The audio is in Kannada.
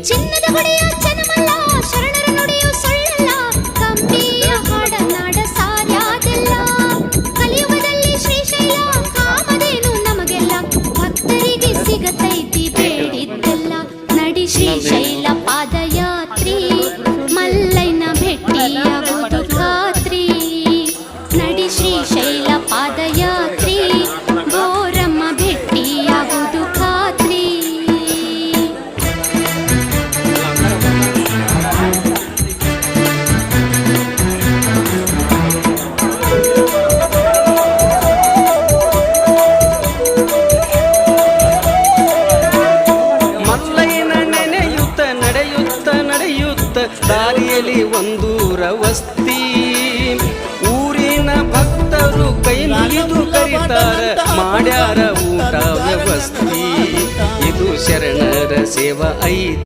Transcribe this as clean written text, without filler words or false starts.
ಚಿನ್ನದ ಗುಡಿಯ ಜನಮಲ್ಲ ಶರಣರ ನುಡಿಯು ಸುಳ್ಳಲ್ಲ ಕಂಬಿಯ ಹಾಡನಾಡ ಸಾರ್ಯಾದೆಲ್ಲ ಕಲಿಯುಗದಲ್ಲಿ ಶ್ರೀಶೈಲ ಕಾಮಧೇನು ನಮಗೆಲ್ಲ ಭಕ್ತರಿಗೆ ಸಿಗತೈತಿ ಬೇಡಿದ್ದೆಲ್ಲ ನಡಿ ಶ್ರೀಶೈಲ ಪಾದಯಾತ್ರಿ ಮಲ್ಲಯ್ಯನ ಭೇಟಿಯಾಗುವುದು ಖಾತ್ರಿ ನಡಿ ಶ್ರೀಶೈಲ ಪಾದಯಾತ್ರಿ ಗೋರಮ್ಮ ಭೇಟಿಯಾಗುವುದು ಖಾತ್ರಿ ದಾರಿಯಲ್ಲಿ ಒಂದೂರ ವಸ್ತಿ ಊರಿನ ಭಕ್ತರು ಕೈ ಮುಗಿದು ಕರೀತಾರ ಮಾಡ್ಯಾರ ಊಟ ವ್ಯವಸ್ಥೆ ಇದು ಶರಣರ ಸೇವಾ ಐತಿ